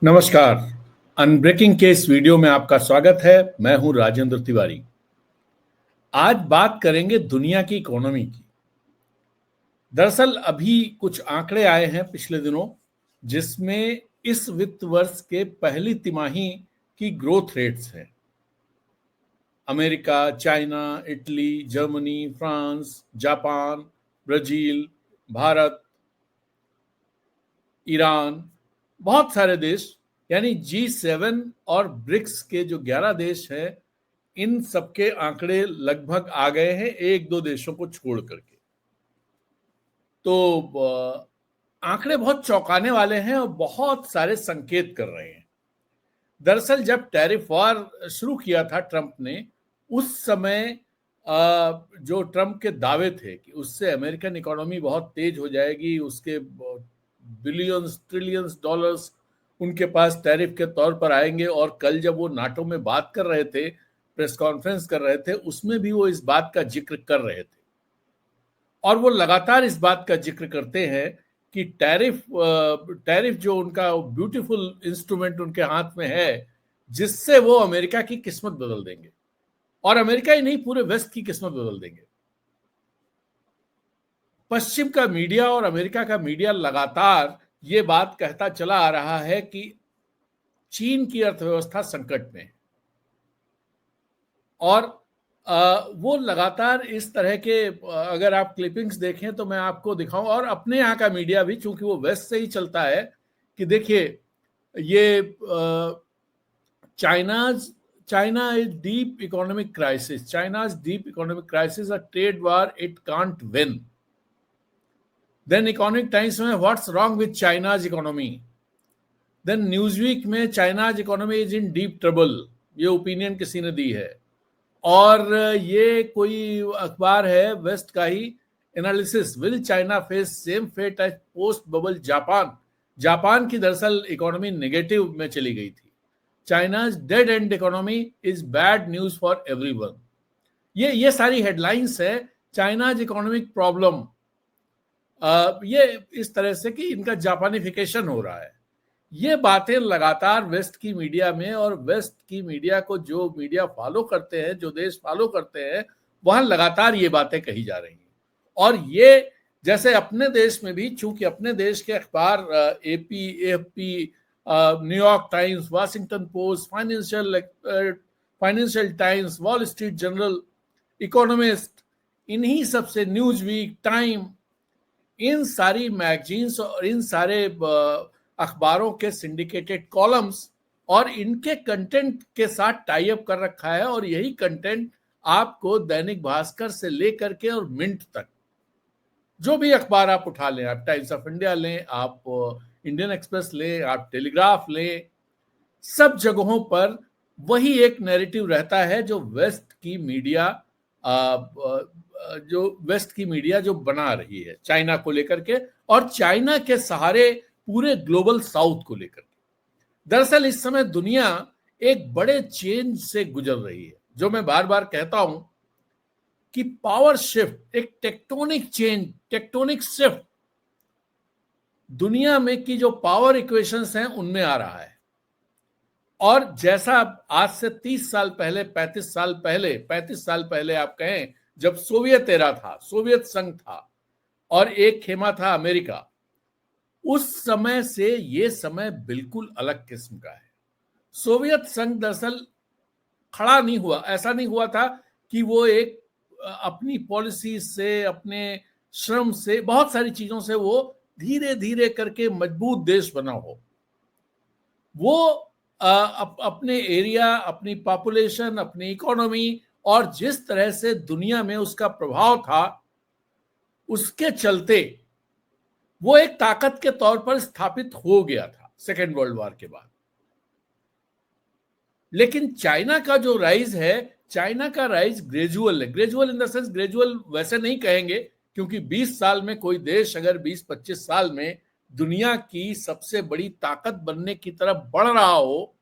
नमस्कार। अनब्रेकिंग के इस वीडियो में आपका स्वागत है। मैं हूं राजेंद्र तिवारी। आज बात करेंगे दुनिया की इकोनॉमी की। दरअसल अभी कुछ आंकड़े आए हैं पिछले दिनों, जिसमें इस वित्त वर्ष के पहली तिमाही की ग्रोथ रेट्स हैं। America, China, Italy, Germany, France, Japan, Brazil, Bharat, Iran, बहुत सारे देश, यानी G7 और ब्रिक्स के जो 11 देश हैं, इन सबके आंकड़े लगभग आ गए हैं, एक दो देशों को छोड़ करके। तो आंकड़े बहुत चौंकाने वाले हैं और बहुत सारे संकेत कर रहे हैं। दरअसल जब टैरिफ वॉर शुरू किया था ट्रंप ने, उस समय जो ट्रंप के दावे थे कि उससे अमेरिकन इकोनॉमी बहुत तेज हो जाएगी, उसके बिलियंस ट्रिलियंस डॉलर्स उनके पास टैरिफ के तौर पर आएंगे। और कल जब वो नाटो में बात कर रहे थे, प्रेस कॉन्फ्रेंस कर रहे थे, उसमें भी वो इस बात का जिक्र कर रहे थे। और वो लगातार इस बात का जिक्र करते हैं कि टैरिफ जो उनका ब्यूटीफुल इंस्ट्रूमेंट उनके हाथ में है, जिससे वो अमेरिका की किस्मत बदल देंगे, और अमेरिका ही नहीं, पूरे वेस्ट की किस्मत बदल देंगे। पश्चिम का मीडिया और अमेरिका का मीडिया लगातार ये बात कहता चला आ रहा है कि चीन की अर्थव्यवस्था संकट में है। और वो लगातार इस तरह के, अगर आप क्लिपिंग्स देखें तो मैं आपको दिखाऊं, और अपने यहाँ का मीडिया भी, चूंकि वो वेस्ट से ही चलता है, कि देखिए ये China is deep economic crisis. China's deep economic crisis, a trade war it can't win. Then Economic Times में what's wrong with China's economy? Then Newsweek में China's economy is in deep trouble. ये opinion किसी ने दी है। और ये कोई अखबार है वेस्ट का ही, analysis, will China face same fate as post bubble Japan. Japan की दरअसल इकोनॉमी नेगेटिव में चली गई थी। China's dead end economy is bad news for everyone. ये सारी हेडलाइंस है। चाइनाज इकोनॉमिक प्रॉब्लम, ये इस तरह से कि इनका जापानिफिकेशन हो रहा है। ये बातें लगातार वेस्ट की मीडिया में, और वेस्ट की मीडिया को जो मीडिया फॉलो करते हैं, जो देश फॉलो करते हैं, वहां लगातार ये बातें कही जा रही हैं। और ये जैसे अपने देश में भी, चूंकि अपने देश के अखबार AP, AFP, New York times, Washington post, financial times, wall street journal, economist, इन्हीं सबसे, न्यूज वीक, टाइम, इन सारी मैगजीन्स और इन सारे अखबारों के सिंडिकेटेड कॉलम्स और इनके कंटेंट के साथ टाई अप कर रखा है। और यही कंटेंट आपको दैनिक भास्कर से लेकर के और मिंट तक, जो भी अखबार आप उठा लें, आप टाइम्स ऑफ इंडिया लें, आप इंडियन एक्सप्रेस लें, आप टेलीग्राफ लें, सब जगहों पर वही एक नैरेटिव रहता है जो वेस्ट की मीडिया जो बना रही है चाइना को लेकर के, और चाइना के सहारे पूरे ग्लोबल साउथ को लेकर के। दरअसल इस समय दुनिया एक बड़े चेंज से गुजर रही है, जो मैं बार बार कहता हूं कि पावर शिफ्ट, एक टेक्टोनिक चेंज, टेक्टोनिक शिफ्ट दुनिया में की जो पावर इक्वेशंस हैं उनमें आ रहा है। और जैसा आज से 30 साल पहले, 35 साल पहले आप कहें, जब सोवियत एरा था, सोवियत संघ था और एक खेमा था अमेरिका, उस समय से ये समय बिल्कुल अलग किस्म का है। सोवियत संघ दरअसल खड़ा नहीं हुआ, ऐसा नहीं हुआ था कि वो एक अपनी पॉलिसी से, अपने श्रम से, बहुत सारी चीजों से वो धीरे धीरे करके मजबूत देश बना हो। वो अपने एरिया, अपनी पॉपुलेशन, अपनी इकोनॉमी और जिस तरह से दुनिया में उसका प्रभाव था, उसके चलते वो एक ताकत के तौर पर स्थापित हो गया था सेकेंड वर्ल्ड वॉर के बाद। लेकिन चाइना का जो राइज है, चाइना का राइज ग्रेजुअल है। Gradual in the sense, gradual वैसे नहीं कहेंगे, क्योंकि 20 साल में कोई देश अगर 20-25 साल में दुनिया की सबसे बड़ी ताकत बनने की तरफ बढ़ रहा हो,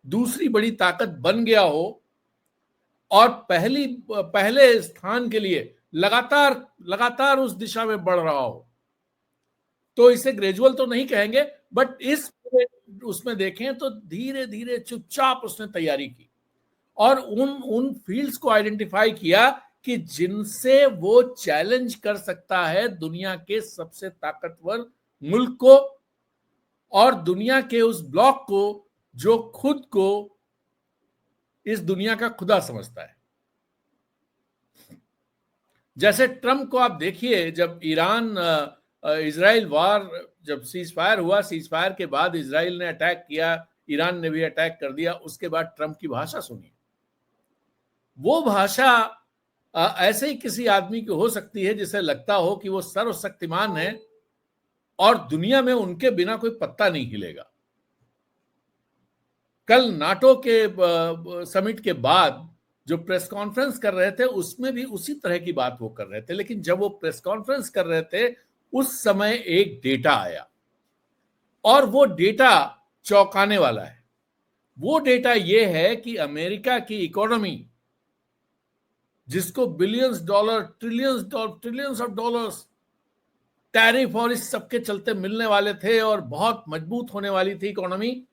दूसरी बड़ी ताकत बन गया हो, और पहले स्थान के लिए लगातार उस दिशा में बढ़ रहा हो, तो इसे ग्रेजुअल तो नहीं कहेंगे, बट इस उसमें देखें तो धीरे धीरे चुपचाप उसने तैयारी की और उन फील्ड्स को आइडेंटिफाई किया कि जिनसे वो चैलेंज कर सकता है दुनिया के सबसे ताकतवर मुल्क को और दुनिया के उस ब्लॉक को जो खुद को इस दुनिया का खुदा समझता है। जैसे ट्रम्प को आप देखिए, जब ईरान इजराइल वार, जब सीज फायर हुआ, सीज फायर के बाद इजराइल ने अटैक किया, ईरान ने भी अटैक कर दिया, उसके बाद ट्रम्प की भाषा सुनिए। वो भाषा ऐसे ही किसी आदमी की हो सकती है जिसे लगता हो कि वो सर्वशक्तिमान है और दुनिया में उनके बिना कोई पत्ता नहीं हिलेगा। कल नाटो के समिट के बाद जो प्रेस कॉन्फ्रेंस कर रहे थे उसमें भी उसी तरह की बात वो कर रहे थे, लेकिन जब वो प्रेस कॉन्फ्रेंस कर रहे थे उस समय एक डेटा आया और वो डेटा चौंकाने वाला है। वो डेटा ये है कि अमेरिका की इकोनॉमी, जिसको billions dollar, trillions of dollars tariff और इस सबके चलते मिलने वाले थे और बहुत मजबूत होने वाली थी इकोनॉमी,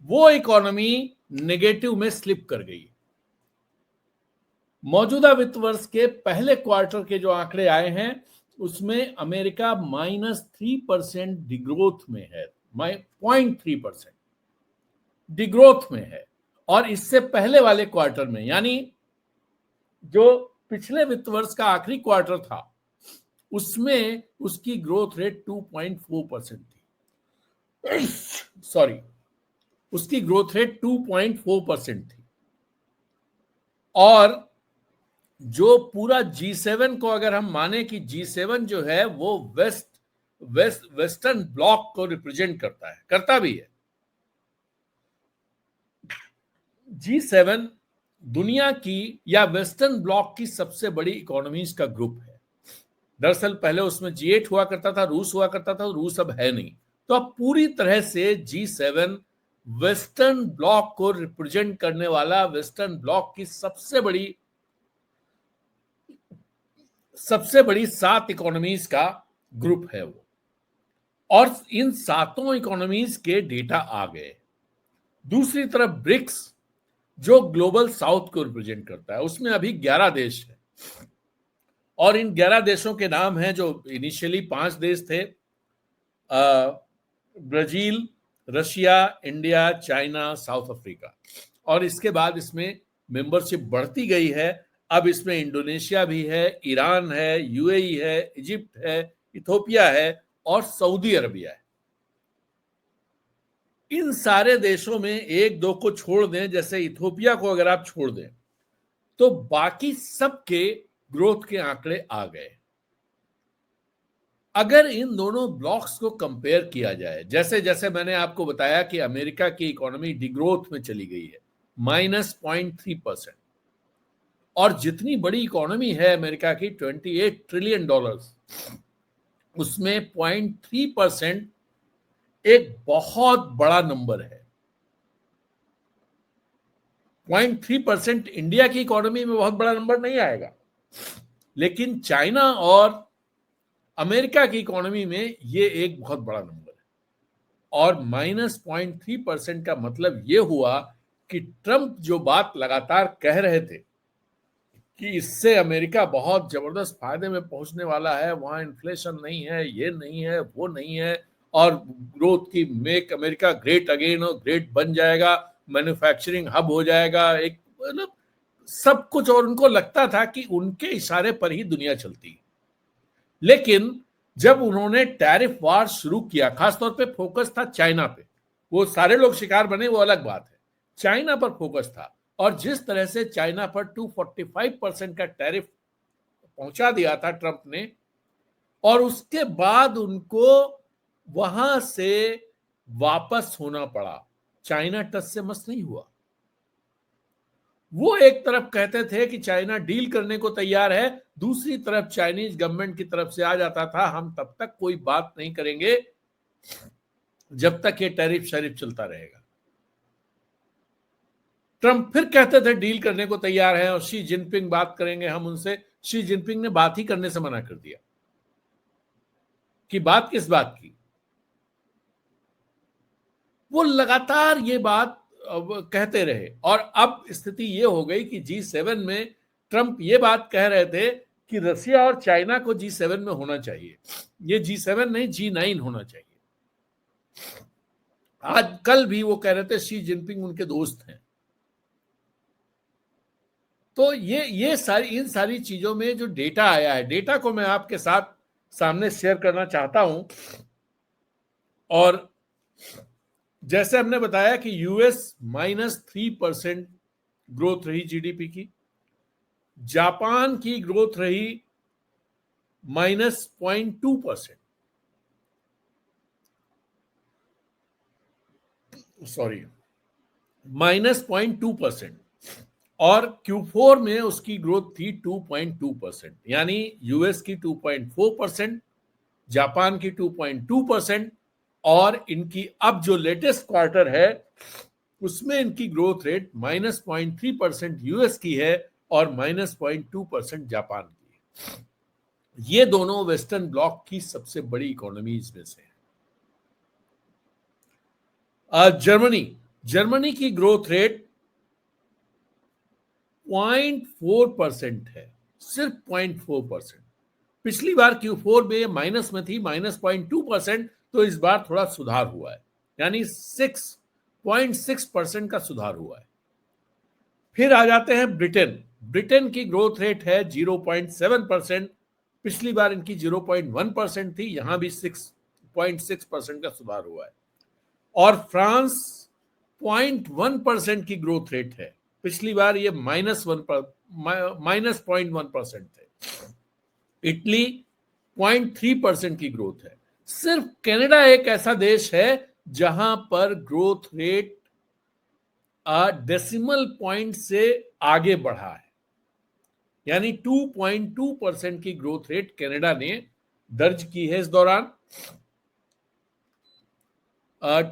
वो इकोनॉमी नेगेटिव में स्लिप कर गई। मौजूदा वित्त वर्ष के पहले क्वार्टर के जो आंकड़े आए हैं उसमें अमेरिका -3% डिग्रोथ में है, 0.3% डिग्रोथ में है। और इससे पहले वाले क्वार्टर में, यानी जो पिछले वित्त वर्ष का आखिरी क्वार्टर था, उसमें उसकी ग्रोथ रेट 2.4% थी। सॉरी, उसकी ग्रोथ रेट 2.4% थी। और जो पूरा G7 को अगर हम माने कि G7 जो है वो वेस्टर्न ब्लॉक को रिप्रेजेंट करता है, करता भी है। G7 दुनिया की या वेस्टर्न ब्लॉक की सबसे बड़ी इकोनॉमीज का ग्रुप है। दरअसल पहले उसमें G8 हुआ करता था, रूस हुआ करता था, रूस अब है नहीं। तो अब पूरी तरह से G7 वेस्टर्न ब्लॉक को रिप्रेजेंट करने वाला, वेस्टर्न ब्लॉक की सबसे बड़ी 7 इकोनॉमीज का ग्रुप है वो। और इन 7 इकोनॉमीज के डेटा आ गए। दूसरी तरफ ब्रिक्स, जो ग्लोबल साउथ को रिप्रेजेंट करता है, उसमें अभी 11 देश हैं और इन 11 देशों के नाम हैं, जो इनिशियली 5 देश थे, Brazil, Russia, India, China, south Africa. और इसके बाद इसमें मेंबरशिप बढ़ती गई है। अब इसमें इंडोनेशिया भी है, ईरान है, यूएई है, इजिप्ट है, इथोपिया है और सऊदी अरबिया है। इन सारे देशों में एक दो को छोड़ दें, जैसे इथोपिया को अगर आप छोड़ दें, तो बाकी सबके ग्रोथ के आंकड़े आ गए। अगर इन दोनों ब्लॉक्स को कंपेयर किया जाए, जैसे जैसे मैंने आपको बताया कि अमेरिका की इकोनॉमी डिग्रोथ में चली गई है, -0.3%, और जितनी बड़ी इकोनॉमी है अमेरिका की, $28 ट्रिलियन, उसमें 0.3% एक बहुत बड़ा नंबर है। 0.3% इंडिया की इकोनॉमी में बहुत बड़ा नंबर नहीं आएगा, लेकिन चाइना और अमेरिका की इकोनॉमी में ये एक बहुत बड़ा नंबर है। और -0.3% का मतलब ये हुआ कि ट्रंप जो बात लगातार कह रहे थे कि इससे अमेरिका बहुत जबरदस्त फायदे में पहुंचने वाला है, वहां इन्फ्लेशन नहीं है, ये नहीं है, वो नहीं है, और ग्रोथ की, मेक अमेरिका ग्रेट अगेन, और ग्रेट बन जाएगा, मैन्युफैक्चरिंग हब हो जाएगा, एक मतलब सब कुछ। और उनको लगता था कि उनके इशारे पर ही दुनिया चलती है। लेकिन जब उन्होंने टैरिफ वार शुरू किया, खासतौर पे फोकस था चाइना पे, वो सारे लोग शिकार बने वो अलग बात है, चाइना पर फोकस था। और जिस तरह से चाइना पर 245% का टैरिफ पहुंचा दिया था ट्रंप ने, और उसके बाद उनको वहां से वापस होना पड़ा, चाइना टच से मस नहीं हुआ। वो एक तरफ कहते थे कि चाइना डील करने को तैयार है, दूसरी तरफ चाइनीज गवर्नमेंट की तरफ से आ जाता था, हम तब तक कोई बात नहीं करेंगे जब तक ये टैरिफ शरीफ चलता रहेगा। ट्रंप फिर कहते थे डील करने को तैयार है और शी जिनपिंग बात करेंगे हम उनसे। शी जिनपिंग ने बात ही करने से मना कर दिया। कि बात किस बात की? वो लगातार ये बात कहते रहे और अब स्थिति ये हो गई कि G7 में ट्रंप ये बात कह रहे थे कि रसिया और चाइना को G7 में होना चाहिए, ये G7 नहीं G9 होना चाहिए। आज कल भी वो कह रहे थे शी जिनपिंग उनके दोस्त हैं। तो ये सारी इन सारी चीजों में जो डेटा आया है, डेटा को मैं आपके साथ सामने शेयर करना चाहता हूं। और जैसे हमने बताया कि यूएस -3% ग्रोथ रही जीडीपी की, जापान की ग्रोथ रही -0.2%, सॉरी -0.2%, और Q4 में उसकी ग्रोथ थी 2.2%, यानी यूएस की 2.4%, जापान की 2.2%, और इनकी अब जो लेटेस्ट क्वार्टर है उसमें इनकी ग्रोथ रेट -0.3% यूएस की है और -0.2% जापान की है। ये दोनों वेस्टर्न ब्लॉक की सबसे बड़ी इकोनॉमीज में से है। जर्मनी की ग्रोथ रेट 0.4% है, सिर्फ 0.4%। पिछली बार Q4 में माइनस में थी, -0.2%, तो इस बार थोड़ा सुधार हुआ है, यानी 6.6% का सुधार हुआ है। फिर आ जाते हैं ब्रिटेन की ग्रोथ रेट है 0.7%, पिछली बार इनकी 0.1% थी, यहां भी 6.6% का सुधार हुआ है। और फ्रांस 0.1% की ग्रोथ रेट है, पिछली बार ये -0.1% थे। इटली 0.3% की ग्रोथ है। सिर्फ कनाडा एक ऐसा देश है जहां पर ग्रोथ रेट डेसिमल पॉइंट से आगे बढ़ा है, यानी 2.2% की ग्रोथ रेट कनाडा ने दर्ज की है इस दौरान।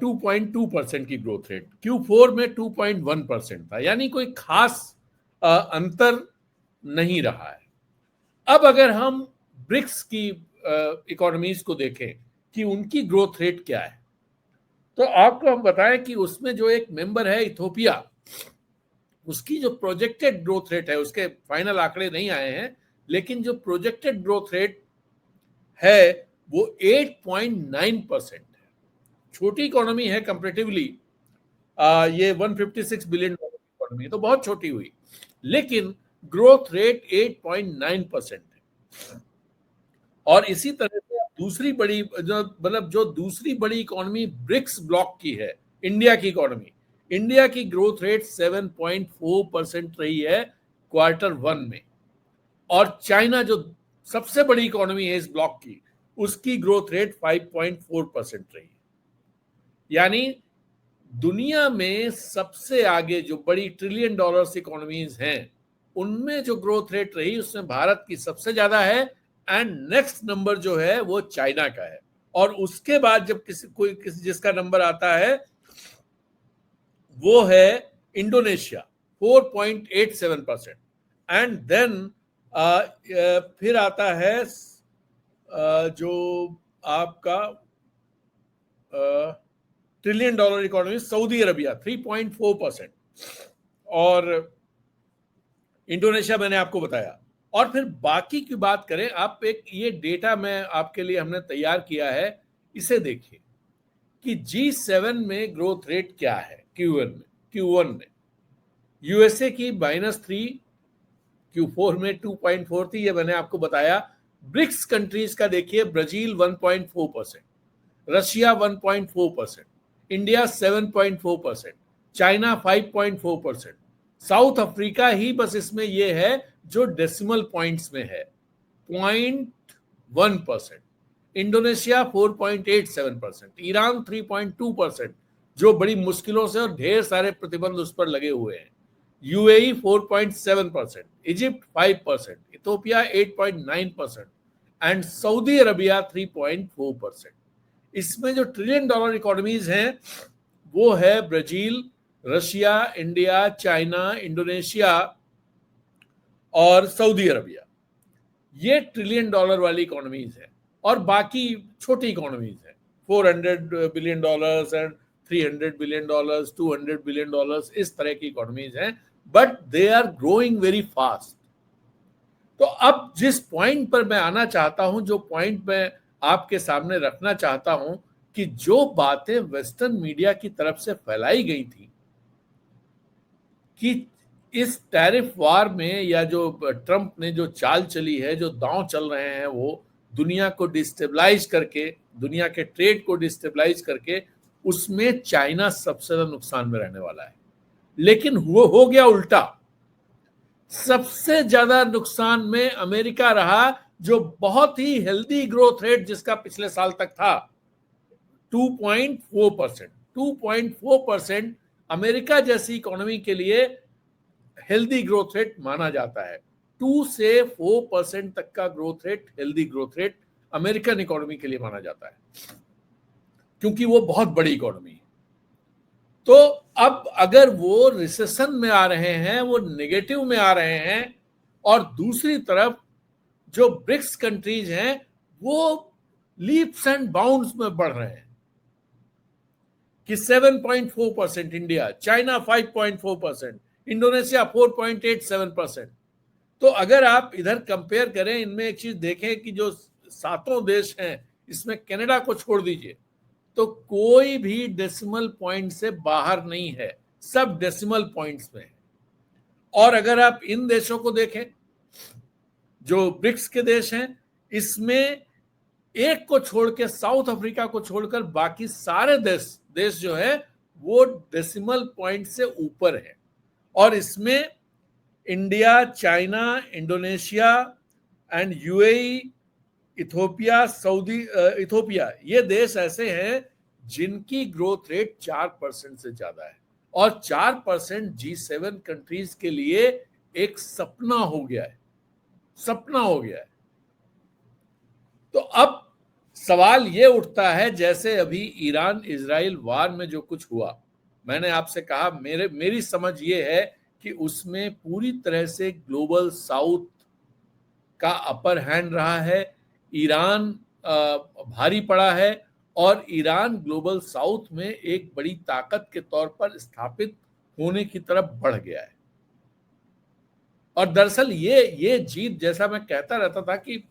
2.2% की ग्रोथ रेट, Q4 में 2.1% था, यानी कोई खास अंतर नहीं रहा है। अब अगर हम ब्रिक्स की इकोनॉमीज को देखें कि उनकी ग्रोथ रेट क्या है, तो आपको हम बताएं कि उसमें जो एक मेंबर है इथोपिया, उसकी जो प्रोजेक्टेड ग्रोथ रेट है, उसके फाइनल आंकड़े नहीं आए हैं, लेकिन जो प्रोजेक्टेड ग्रोथ रेट है वो 8.9% है। छोटी इकोनॉमी है कंपैरेटिवली, ये 156 बिलियन डॉलर की इकोनॉमी है, तो बहुत छोटी हुई, लेकिन ग्रोथ रेट 8.9% है। और इसी तरह से दूसरी बड़ी जो दूसरी बड़ी इकोनॉमी ब्रिक्स ब्लॉक की है, इंडिया की इकोनॉमी, इंडिया की ग्रोथ रेट 7.4% रही है Q1 में। और चाइना जो सबसे बड़ी इकोनॉमी है इस ब्लॉक की, उसकी ग्रोथ रेट 5.4% रही है। यानी दुनिया में सबसे आगे जो बड़ी ट्रिलियन डॉलर्स इकोनॉमीज हैं, उनमें जो ग्रोथ रेट रही उसमें भारत की सबसे ज्यादा है, एंड नेक्स्ट नंबर जो है वो चाइना का है। और उसके बाद जब किसी जिसका नंबर आता है वो है इंडोनेशिया, 4.87%, एंड देन फिर आता है जो आपका trillion dollar economy Saudi Arabia 3.4%, और इंडोनेशिया मैंने आपको बताया। और फिर बाकी की बात करें, आप एक ये डेटा मैं आपके लिए हमने तैयार किया है, इसे देखिए कि G7 में ग्रोथ रेट क्या है। Q1 में यूएसए की -3, Q4 में 2.4 थी, ये मैंने आपको बताया। ब्रिक्स कंट्रीज का देखिए, Brazil 1.4%, Russia 1.4%, India 7.4%, China 5.4%, South Africa ही बस इसमें ये है जो डेसिमल पॉइंट्स में है 0.1%, इंडोनेशिया 4.87%, ईरान 3.2%, जो बड़ी मुश्किलों से और ढेर सारे प्रतिबंध उस पर लगे हुए हैं, UAE 4.7%, Egypt 5%, Ethiopia 8.9%, and Saudi Arabia 3.4%। इसमें जो ट्रिलियन डॉलर इकोनॉमीज हैं वो है Brazil, Russia, India, China, Indonesia और सऊदी अरबिया। ये ट्रिलियन डॉलर वाली इकोनॉमीज है, और बाकी छोटी इकोनॉमीज है, $400 बिलियन एंड $300 बिलियन, $200 बिलियन, इस तरह की इकोनॉमीज हैं, but they are growing very fast. तो अब जिस पॉइंट पर मैं आना चाहता हूं, जो पॉइंट मैं आपके सामने रखना चाहता हूं, कि जो बातें वेस्टर्न मीडिया की तरफ से फैलाई गई थी कि इस टैरिफ वार में, या जो ट्रंप ने जो चाल चली है, जो दांव चल रहे हैं, वो दुनिया को डिस्टेबलाइज करके, दुनिया के ट्रेड को डिस्टेबलाइज करके, उसमें चाइना सबसे ज्यादा नुकसान में रहने वाला है। लेकिन वो हो गया उल्टा। सबसे ज्यादा नुकसान में अमेरिका रहा, जो बहुत ही हेल्दी ग्रोथ रेट जिसका पिछले साल तक था 2.4%। 2.4% अमेरिका जैसी इकोनॉमी के लिए हेल्दी ग्रोथ रेट माना जाता है। 2 से 4% तक का growth rate, healthy growth rate American economy के लिए माना जाता है, क्योंकि वो बहुत बड़ी इकोनॉमी है। तो अब अगर वो रिसेशन में आ रहे हैं, वो नेगेटिव में आ रहे हैं, और दूसरी तरफ जो ब्रिक्स कंट्रीज हैं वो लीप्स एंड बाउंड्स में बढ़ रहे हैं, कि 7.4% इंडिया, चाइना 5.4%, इंडोनेशिया 4.87%। तो अगर आप इधर कंपेयर करें, इनमें एक चीज देखें कि जो सातों देश हैं, इसमें कनाडा को छोड़ दीजिए, तो कोई भी डेसिमल पॉइंट से बाहर नहीं है, सब डेसिमल पॉइंट्स में है। और अगर आप इन देशों को देखें, जो ब्रिक्स के देश हैं, इसमें एक को छोड़ के, साउथ अफ्रीका को छोड़कर, बाकी सारे देश जो है वो डेसिमल पॉइंट से ऊपर है। और इसमें India, China, Indonesia and UAE, Ethiopia, Ethiopia, ये देश ऐसे हैं जिनकी ग्रोथ रेट 4% से ज्यादा है। और 4% G7 कंट्रीज के लिए एक सपना हो गया है, सपना हो गया है। तो अब सवाल ये उठता है, जैसे अभी ईरान इजराइल वार में जो कुछ हुआ, मैंने आपसे कहा मेरी समझ ये है कि उसमें पूरी तरह से ग्लोबल साउथ का अपर हैंड रहा है। ईरान भारी पड़ा है, और ईरान ग्लोबल साउथ में एक बड़ी ताकत के तौर पर स्थापित होने की तरफ बढ़ गया है। और दरअसल ये जीत, जैसा मैं कहता रहता था कि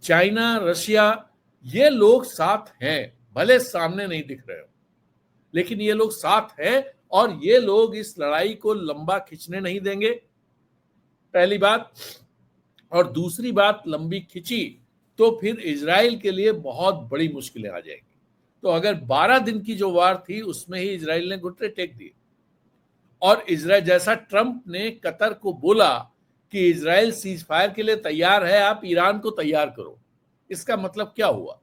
चाइना, रशिया, ये लोग साथ हैं, भले सामने नहीं दिख रहे हो, लेकिन ये लोग साथ हैं, और ये लोग इस लड़ाई को लंबा खींचने नहीं देंगे, पहली बात। और दूसरी बात, लंबी खिंची तो फिर इजराइल के लिए बहुत बड़ी मुश्किलें आ जाएंगी। तो अगर 12 दिन की जो वार थी, उसमें ही इजराइल ने घुटने टेक दिए। और इजराइल, जैसा ट्रंप ने कतर को बोला कि इजराइल सीज फायर के लिए तैयार है, आप ईरान को तैयार करो, इसका मतलब क्या हुआ?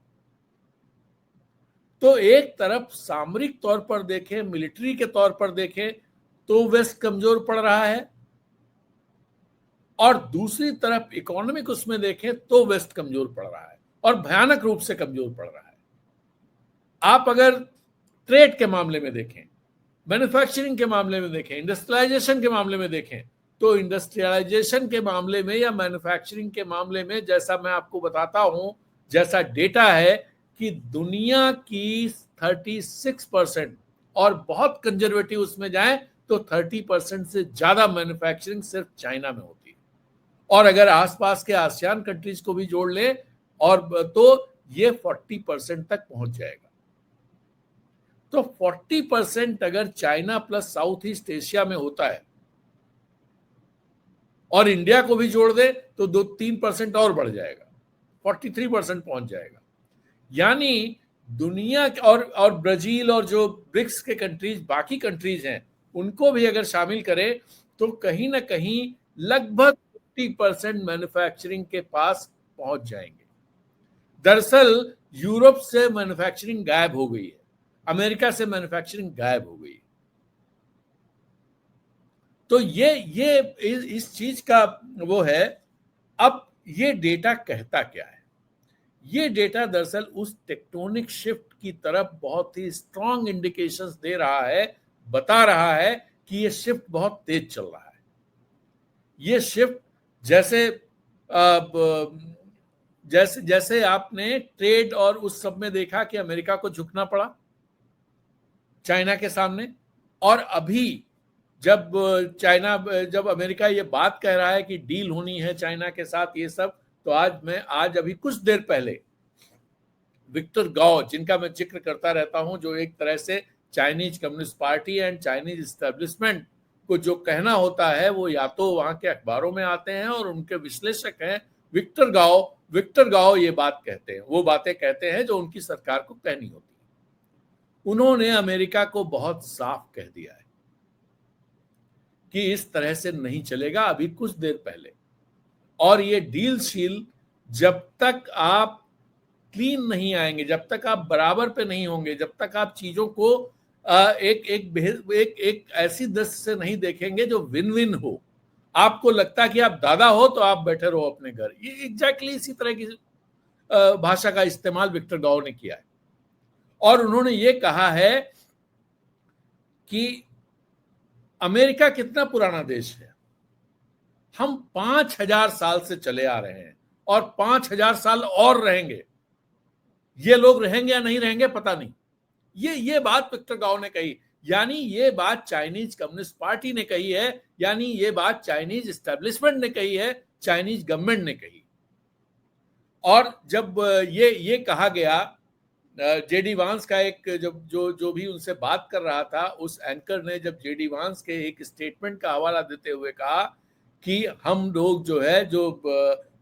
तो एक तरफ सामरिक तौर पर देखें, मिलिट्री के तौर पर देखें, तो वेस्ट कमजोर पड़ रहा है, और दूसरी तरफ इकोनॉमिक उसमें देखें तो वेस्ट कमजोर पड़ रहा है, और भयानक रूप से कमजोर पड़ रहा है। आप अगर ट्रेड के मामले में देखें, मैन्युफैक्चरिंग के मामले में देखें, इंडस्ट्रियलाइजेशन के मामले में देखें, तो इंडस्ट्रियलाइजेशन के मामले में या मैन्युफैक्चरिंग के मामले में, जैसा मैं आपको बताता हूं, जैसा डेटा है कि दुनिया की 36%, और बहुत कंजर्वेटिव उसमें जाएं तो 30% से ज्यादा मैन्युफैक्चरिंग सिर्फ चाइना में होती है। और अगर आसपास के आसियान कंट्रीज को भी जोड़ ले, और तो ये 40% तक पहुंच जाएगा। तो 40% अगर China plus south east Asia में होता है, और इंडिया को भी जोड़ दे, तो 2-3% और बढ़ जाएगा, 43% पहुंच जाएगा। यानी दुनिया और ब्राजील, और जो ब्रिक्स के कंट्रीज, बाकी कंट्रीज हैं, उनको भी अगर शामिल करें, तो कहीं ना कहीं लगभग 50% मैन्युफैक्चरिंग के पास पहुंच जाएंगे। दरअसल यूरोप से मैन्युफैक्चरिंग गायब हो गई है, अमेरिका से मैन्युफैक्चरिंग गायब हो गई है। तो ये इस चीज का वो है। अब ये डेटा कहता क्या है? ये डेटा दरअसल उस टेक्टोनिक शिफ्ट की तरफ बहुत ही स्ट्रॉन्ग इंडिकेशंस दे रहा है, बता रहा है कि ये शिफ्ट बहुत तेज चल रहा है। ये शिफ्ट जैसे जैसे आपने ट्रेड और उस सब में देखा कि अमेरिका को झुकना पड़ा, चाइना के सामने। और अभी जब अमेरिका ये बात कह रहा है कि डील होनी है चाइना के साथ ये सब, तो आज अभी कुछ देर पहले विक्टर गाओ, जिनका मैं जिक्र करता रहता हूं, जो एक तरह से Chinese communist party and Chinese establishment को जो कहना होता है वो या तो वहां के अखबारों में आते हैं और उनके विश्लेषक हैं विक्टर गाओ ये बात कहते हैं, वो बातें कहते हैं जो उनकी सरकार को कहनी होती है। उन्होंने अमेरिका को बहुत साफ कह दिया है कि इस तरह से नहीं चलेगा, अभी कुछ देर पहले। और ये डील शील जब तक आप क्लीन नहीं आएंगे, जब तक आप बराबर पे नहीं होंगे, जब तक आप चीजों को एक ऐसी दृष्टि से नहीं देखेंगे जो विन विन हो, आपको लगता कि आप दादा हो तो आप बैठे रहो अपने घर, ये एग्जैक्टली इसी तरह की भाषा का इस्तेमाल विक्टर गाओ ने किया है। और उन्होंने ये कहा है कि अमेरिका कितना पुराना देश है, हम 5000 साल से चले आ रहे हैं और 5000 साल और रहेंगे। ये लोग रहेंगे या नहीं रहेंगे पता नहीं। ये बात विक्टर गाओ ने कही, यानी ये बात चाइनीज कम्युनिस्ट पार्टी ने कही है, यानी ये बात चाइनीज एस्टेब्लिशमेंट ने कही है, चाइनीज गवर्नमेंट ने कही। और जब ये कहा गया, जेडी वांस का एक जब जो भी उनसे बात कर रहा था, उस एंकर ने जब जेडी वांस के एक स्टेटमेंट का हवाला देते हुए कहा कि हम लोग जो है जो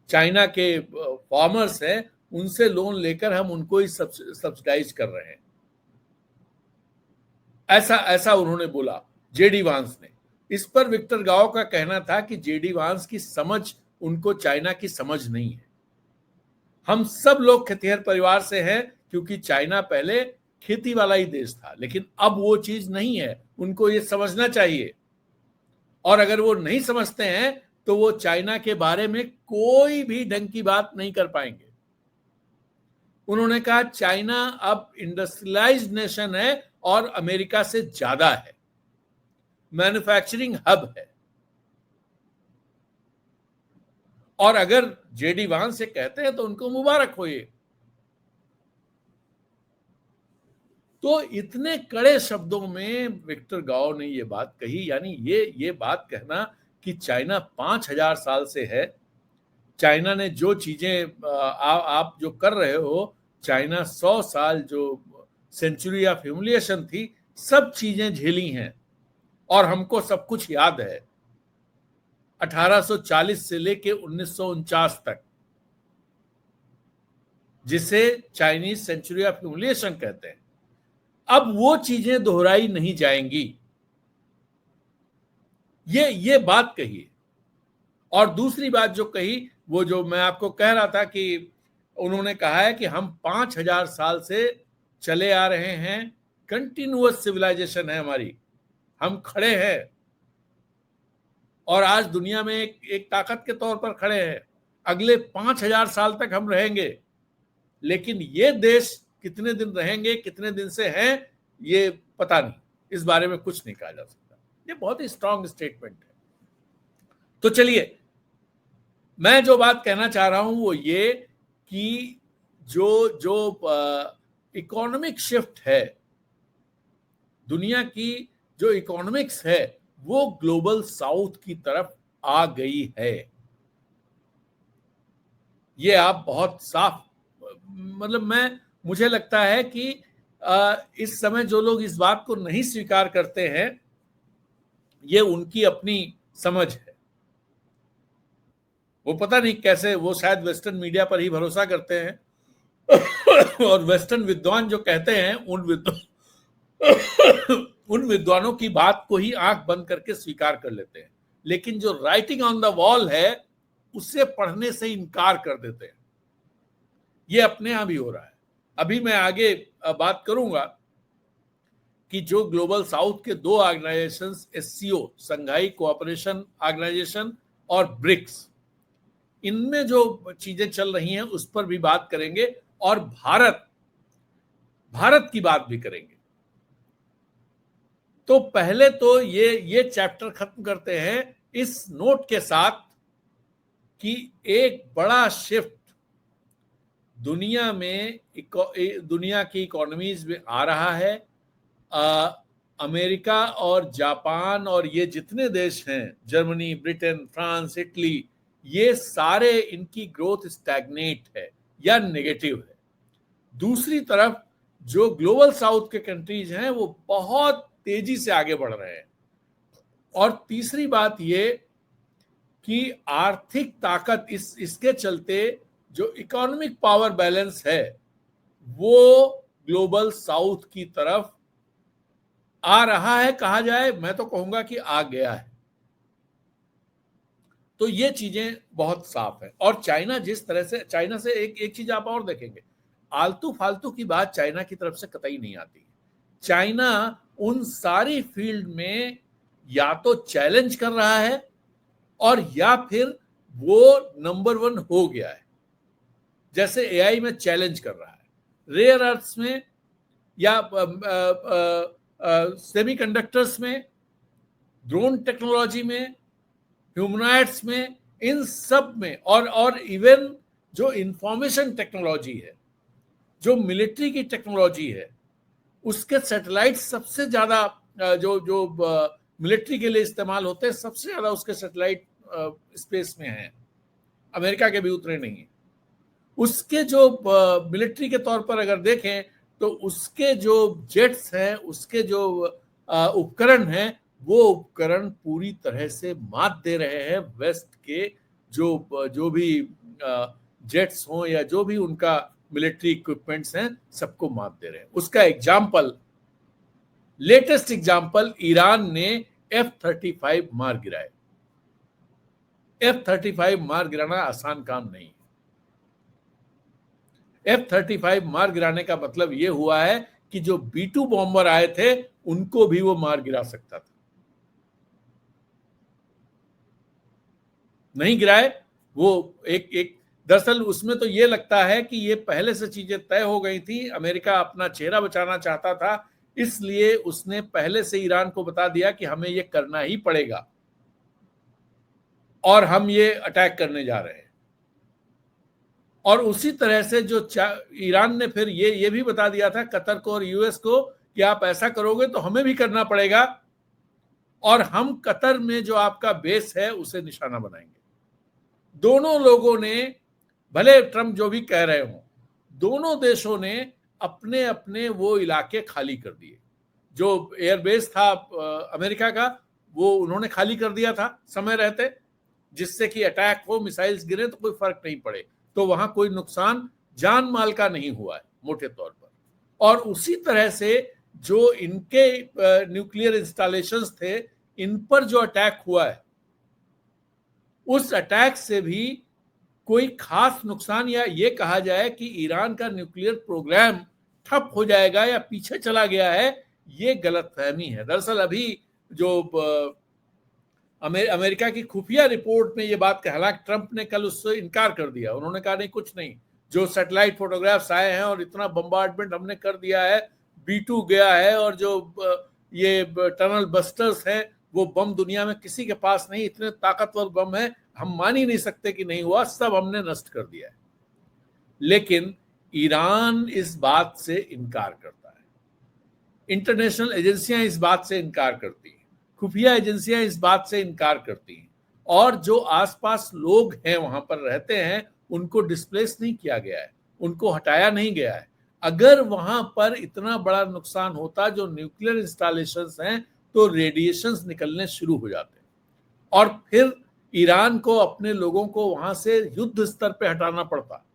चाइना के फार्मर्स हैं उनसे लोन लेकर हम उनको ही सब्सिडाइज कर रहे हैं, ऐसा उन्होंने बोला जेडी वांस ने। इस पर विक्टर गाओ का कहना था कि जेडी वांस की समझ उनको चाइना की समझ नहीं है। हम सब लोग खेतिहर परिवार से हैं क्योंकि चाइना पहले खेती वाला ही देश था, लेकिन अब वो चीज नहीं है, उनको ये समझना चाहिए। और अगर वो नहीं समझते हैं तो वो चाइना के बारे में कोई भी ढंग की बात नहीं कर पाएंगे। उन्होंने कहा चाइना अब इंडस्ट्रियलाइज्ड नेशन है और अमेरिका से ज्यादा है, मैन्युफैक्चरिंग हब है। और अगर जेडी वांस से कहते हैं तो उनको मुबारक हो। ये तो इतने कड़े शब्दों में विक्टर गाओ ने ये बात कही, यानी ये बात कहना कि चाइना 5000 साल से है, चाइना ने जो चीजें आप जो कर रहे हो, चाइना 100 साल जो सेंचुरी ऑफ ह्यूमिलिएशन थी, सब चीजें झेली हैं और हमको सब कुछ याद है 1840 से लेके 1949 तक, जिसे चाइनीज सेंचुरी ऑफ ह्यूमिलिएशन कहते हैं। अब वो चीजें दोहराई नहीं जाएंगी, ये बात कही। और दूसरी बात जो कही, वो जो मैं आपको कह रहा था कि उन्होंने कहा है कि हम 5000 साल से चले आ रहे हैं, कंटिन्यूअस सिविलाइजेशन है हमारी, हम खड़े हैं और आज दुनिया में एक ताकत के तौर पर खड़े हैं। अगले 5000 साल तक हम रहेंगे, लेकिन ये देश कितने दिन रहेंगे, कितने दिन से हैं, ये पता नहीं, इस बारे में कुछ नहीं कहा जा सकता। ये बहुत ही स्ट्रांग स्टेटमेंट है। तो चलिए, मैं जो बात कहना चाह रहा हूं वो ये कि जो इकोनॉमिक शिफ्ट है, दुनिया की जो इकोनॉमिक्स है, वो ग्लोबल साउथ की तरफ आ गई है। ये आप बहुत साफ, मतलब मुझे लगता है कि इस समय जो लोग इस बात को नहीं स्वीकार करते हैं, ये उनकी अपनी समझ है। वो पता नहीं कैसे, वो शायद वेस्टर्न मीडिया पर ही भरोसा करते हैं और वेस्टर्न विद्वान जो कहते हैं उन विद्वानों की बात को ही आंख बंद करके स्वीकार कर लेते हैं, लेकिन जो राइटिंग ऑन द वॉल है उससे पढ़ने से इनकार कर देते हैं। ये अपने यहां भी हो रहा है। अभी मैं आगे बात करूंगा कि जो ग्लोबल साउथ के दो ऑर्गेनाइजेशंस, एससीओ संघाई कोऑपरेशन ऑर्गेनाइजेशन और ब्रिक्स, इनमें जो चीजें चल रही हैं उस पर भी बात करेंगे और भारत की बात भी करेंगे। तो पहले तो ये चैप्टर खत्म करते हैं इस नोट के साथ कि एक बड़ा शिफ्ट दुनिया की इकोनॉमीज में आ रहा है। अमेरिका और जापान और ये जितने देश हैं, जर्मनी, ब्रिटेन, फ्रांस, इटली, ये सारे इनकी ग्रोथ स्टैग्नेट है या नेगेटिव है। दूसरी तरफ जो ग्लोबल साउथ के कंट्रीज हैं वो बहुत तेजी से आगे बढ़ रहे हैं। और तीसरी बात ये कि आर्थिक ताकत इसके चलते जो इकोनॉमिक पावर बैलेंस है वो ग्लोबल साउथ की तरफ आ रहा है, कहा जाए, मैं तो कहूंगा कि आ गया है। तो ये चीजें बहुत साफ है। और चाइना जिस तरह से, चाइना से एक चीज आप और देखेंगे, आलतू फालतू की बात चाइना की तरफ से कतई नहीं आती। चाइना उन सारी फील्ड में या तो चैलेंज कर रहा है और या फिर वो नंबर 1 हो गया है। जैसे एआई में चैलेंज कर रहा है, रेयर अर्थ्स में या सेमीकंडक्टर्स में, ड्रोन टेक्नोलॉजी में, ह्यूमनॉइड्स में, इन सब में, और इवन जो इंफॉर्मेशन टेक्नोलॉजी है, जो मिलिट्री की टेक्नोलॉजी है, उसके सैटेलाइट सबसे ज्यादा जो जो मिलिट्री के लिए इस्तेमाल होते हैं, सबसे ज्यादा उसके सैटेलाइट स्पेस में हैं। अमेरिका के भी उतरे नहीं है। उसके जो मिलिट्री के तौर पर अगर देखें तो उसके जो जेट्स हैं, उसके जो उपकरण हैं, वो उपकरण पूरी तरह से मात दे रहे हैं वेस्ट के जो भी जेट्स हों या जो भी उनका मिलिट्री इक्विपमेंट्स हैं, सबको मात दे रहे हैं। उसका एग्जाम्पल, लेटेस्ट एग्जाम्पल, ईरान ने F-35 मार गिराए। F-35 मार गिराना आसान काम नहीं है। F-35 मार गिराने का मतलब यह हुआ है कि जो B-2 बॉम्बर आए थे उनको भी वो मार गिरा सकता था। नहीं गिराए। वो एक दरअसल उसमें तो ये लगता है कि ये पहले से चीजें तय हो गई थी। अमेरिका अपना चेहरा बचाना चाहता था, इसलिए उसने पहले से ईरान को बता दिया कि हमें ये करना ही पड़ेगा और हम ये अटैक करने जा रहे हैं। और उसी तरह से जो ईरान ने फिर ये भी बता दिया था कतर को और यूएस को कि आप ऐसा करोगे तो हमें भी करना पड़ेगा और हम कतर में जो आपका बेस है उसे निशाना बनाएंगे। दोनों लोगों ने, भले ट्रंप जो भी कह रहे हों, दोनों देशों ने अपने अपने वो इलाके खाली कर दिए। जो एयरबेस था अमेरिका का, वो उन्होंने खाली कर दिया था समय रहते, जिससे कि अटैक हो, मिसाइल्स गिरे तो कोई फर्क नहीं पड़े। तो वहां कोई नुकसान जान माल का नहीं हुआ है मोटे तौर पर। और उसी तरह से जो इनके न्यूक्लियर इंस्टॉलेशंस थे, इन पर जो अटैक हुआ है, उस अटैक से भी कोई खास नुकसान या ये कहा जाए कि ईरान का न्यूक्लियर प्रोग्राम ठप हो जाएगा या पीछे चला गया है, ये गलतफहमी है। दरअसल अभी जो अमेरिका की खुफिया रिपोर्ट में ये बात कहा, हालांकि ट्रंप ने कल उससे इनकार कर दिया। उन्होंने कहा नहीं, कुछ नहीं, जो सैटेलाइट फोटोग्राफ्स आए हैं और इतना बम्बार्डमेंट हमने कर दिया है, B-2 गया है और जो ये टनल बस्टर्स हैं, वो बम दुनिया में किसी के पास नहीं, इतने ताकतवर बम है, हम मान ही नहीं सकते कि नहीं हुआ, सब हमने नष्ट कर दिया है। लेकिन ईरान इस बात से इनकार करता है, इंटरनेशनल एजेंसियां इस बात से इनकार करती हैं, खुफिया एजेंसियां इस बात से इनकार करती हैं, और जो आसपास लोग हैं वहां पर रहते हैं उनको डिस्प्लेस नहीं किया गया है, उनको हटाया नहीं गया है। अगर वहां पर इतना बड़ा नुकसान होता जो न्यूक्लियर इंस्टॉलेशंस हैं, तो रेडिएशंस निकलने शुरू हो जाते और फिर ईरान को अपने लोगों को वहां से युद्ध स्तर पे हटाना पड़ता,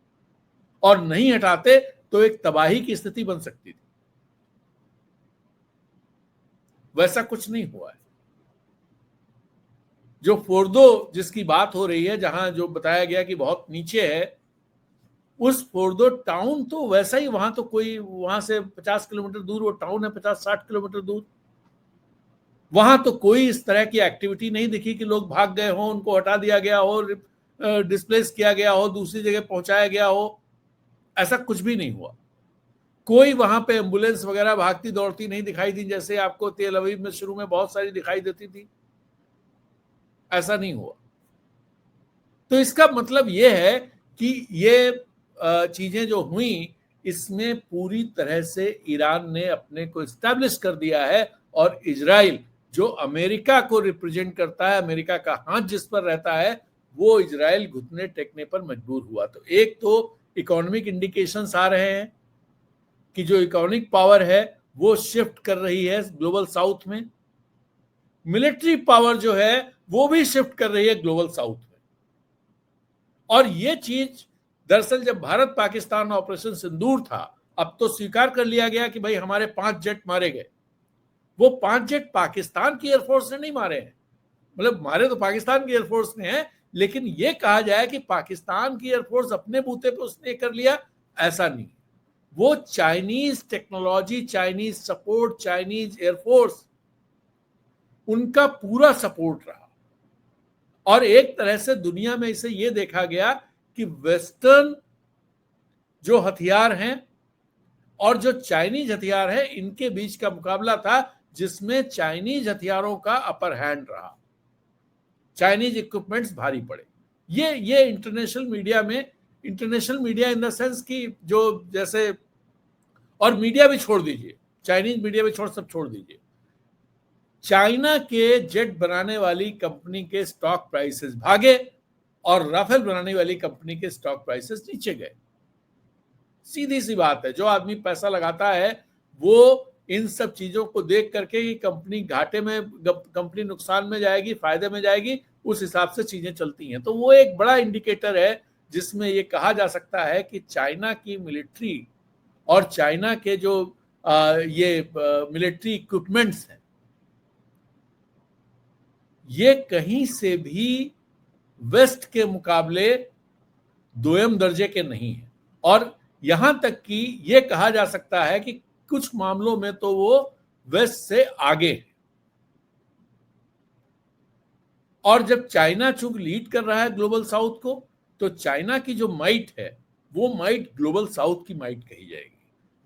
और नहीं हटाते तो एक तबाही की स्थिति बन सकती थी। वैसा कुछ नहीं हुआ है। जो फोर्दो जिसकी बात हो रही है, जहां जो बताया गया कि बहुत नीचे है, उस फोर्दो टाउन तो वैसा ही, वहां तो कोई, वहां से 50 किलोमीटर दूर वो टाउन है, 50-60 किलोमीटर दूर। वहां तो कोई इस तरह की एक्टिविटी नहीं दिखी कि लोग भाग गए हों, उनको हटा दिया गया हो, डिस्प्लेस किया गया हो, दूसरी जगह पहुंचाया गया हो। ऐसा कुछ भी नहीं हुआ। कोई वहां पे एम्बुलेंस वगैरह भागती दौड़ती नहीं दिखाई दी, जैसे आपको तेल अवीव में शुरू में बहुत सारी दिखाई देती थी। ऐसा नहीं हुआ। तो इसका मतलब यह है कि ये चीजें जो हुई, इसमें पूरी तरह से ईरान ने अपने को एस्टैब्लिश कर दिया है, और इजराइल जो अमेरिका को रिप्रेजेंट करता है, अमेरिका का हाथ जिस पर रहता है, वो इजराइल घुटने टेकने पर मजबूर हुआ। तो एक तो इकोनॉमिक इंडिकेशंस आ रहे हैं कि जो इकोनॉमिक पावर है वो शिफ्ट कर रही है ग्लोबल साउथ में, मिलिट्री पावर जो है वो भी शिफ्ट कर रही है ग्लोबल साउथ में। और ये चीज दरअसल जब भारत पाकिस्तान ऑपरेशन सिंदूर था, अब तो स्वीकार कर लिया गया कि भाई हमारे 5 जेट मारे गए। वो 5 जेट पाकिस्तान की एयरफोर्स ने नहीं मारे हैं, मतलब मारे तो पाकिस्तान की एयरफोर्स ने हैं, लेकिन ये कहा जाए कि पाकिस्तान की एयरफोर्स अपने बूते पे उसने कर लिया, ऐसा नहीं। वो Chinese technology, Chinese support, Chinese air force, उनका पूरा सपोर्ट रहा। और एक तरह से दुनिया में इसे ये देखा गया कि वेस्टर्न जो हथियार हैं और जो चाइनीज हथियार है, इनके बीच का मुकाबला था, जिसमें चाइनीज हथियारों का अपर हैंड रहा, चाइनीज इक्विपमेंट्स भारी पड़े। ये इंटरनेशनल मीडिया में, international media in the sense की जो जैसे, और मीडिया भी छोड़ दीजिए, चाइनीज मीडिया भी सब छोड़ दीजिए, चाइना के जेट बनाने वाली कंपनी के स्टॉक प्राइसेस भागे और राफेल बनाने वाली कंपनी के स्टॉक प्राइसेस नीचे गए। सीधी सी बात है, जो आदमी पैसा लगाता है वो इन सब चीजों को देख करके कि कंपनी घाटे में, कंपनी नुकसान में जाएगी, फायदे में जाएगी, उस हिसाब से चीजें चलती हैं। तो वो एक बड़ा इंडिकेटर है जिसमें ये कहा जा सकता है कि चाइना की मिलिट्री और चाइना के जो ये मिलिट्री इक्विपमेंट्स हैं, ये कहीं से भी वेस्ट के मुकाबले दोयम दर्जे के नहीं है। और यहां तक कि ये कहा जा सकता है कि कुछ मामलों में तो वो वेस्ट से आगे है। और जब चाइना चूंकि लीड कर रहा है ग्लोबल साउथ को, तो चाइना की जो माइट है वो माइट ग्लोबल साउथ की माइट कही जाएगी।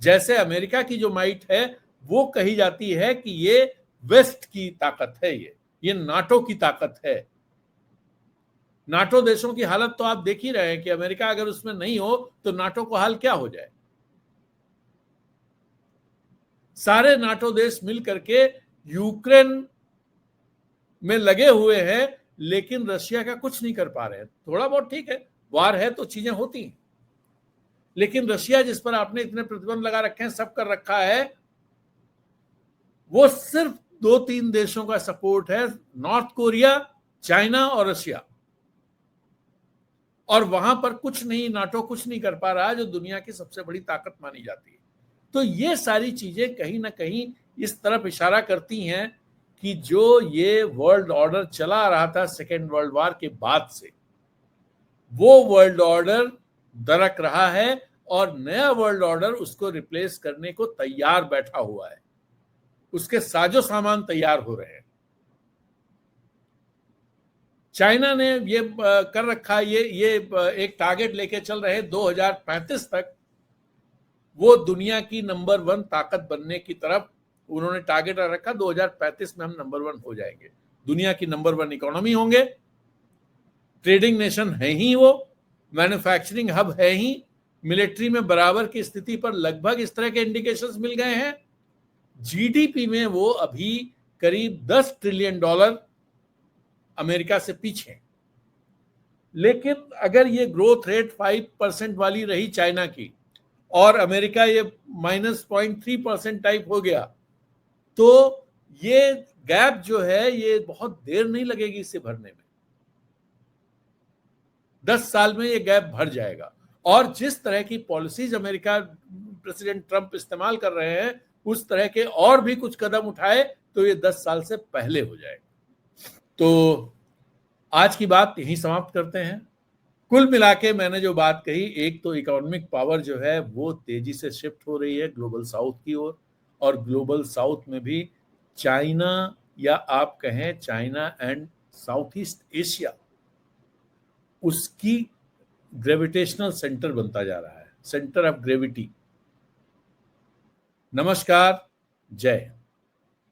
जैसे अमेरिका की जो माइट है वो कही जाती है कि ये वेस्ट की ताकत है, ये नाटो की ताकत है। नाटो देशों की हालत तो आप देख ही रहे हैं कि अमेरिका अगर उसमें नहीं हो तो नाटो का हाल क्या हो जाए। सारे नाटो देश मिल करके यूक्रेन में लगे हुए हैं, लेकिन रशिया का कुछ नहीं कर पा रहे हैं। थोड़ा बहुत ठीक है, वार है तो चीजें होती हैं, लेकिन रशिया जिस पर आपने इतने प्रतिबंध लगा रखे हैं, सब कर रखा है, वो सिर्फ 2-3 देशों का सपोर्ट है, नॉर्थ कोरिया, चाइना और रशिया। और वहां पर कुछ नहीं, नाटो कुछ नहीं कर पा रहा, जो दुनिया की सबसे बड़ी ताकत मानी जाती है। तो ये सारी चीजें कहीं ना कहीं इस तरफ इशारा करती हैं कि जो ये वर्ल्ड ऑर्डर चला रहा था सेकेंड वर्ल्ड वॉर के बाद से, वो वर्ल्ड ऑर्डर दरक रहा है और नया वर्ल्ड ऑर्डर उसको रिप्लेस करने को तैयार बैठा हुआ है, उसके साजो सामान तैयार हो रहे हैं। चाइना ने ये कर रखा, ये एक टारगेट लेके चल रहे 2035 तक वो दुनिया की नंबर 1 ताकत बनने की तरफ उन्होंने टारगेट रखा। 2035 में हम नंबर 1 हो जाएंगे, दुनिया की नंबर 1 इकोनॉमी होंगे, ट्रेडिंग नेशन है ही वो, मैन्युफैक्चरिंग हब है ही, मिलिट्री में बराबर की स्थिति पर लगभग इस तरह के इंडिकेशंस मिल गए हैं। जीडीपी में वो अभी करीब $10 ट्रिलियन अमेरिका से पीछे। लेकिन अगर ये ग्रोथ रेट 5% वाली रही चाइना की और अमेरिका ये -0.3% टाइप हो गया, तो ये गैप जो है ये बहुत देर नहीं लगेगी इसे भरने में, 10 साल में ये गैप भर जाएगा। और जिस तरह की पॉलिसीज अमेरिका प्रेसिडेंट ट्रंप इस्तेमाल कर रहे हैं, उस तरह के और भी कुछ कदम उठाए तो ये 10 साल से पहले हो जाएगा। तो आज की बात यहीं समाप्त करते हैं। कुल मिला के मैंने जो बात कही, एक तो इकोनॉमिक पावर जो है वो तेजी से शिफ्ट हो रही है ग्लोबल साउथ की ओर, और ग्लोबल साउथ में भी चाइना, या आप कहें China and south east Asia, उसकी ग्रेविटेशनल सेंटर बनता जा रहा है, सेंटर ऑफ ग्रेविटी। नमस्कार, जय।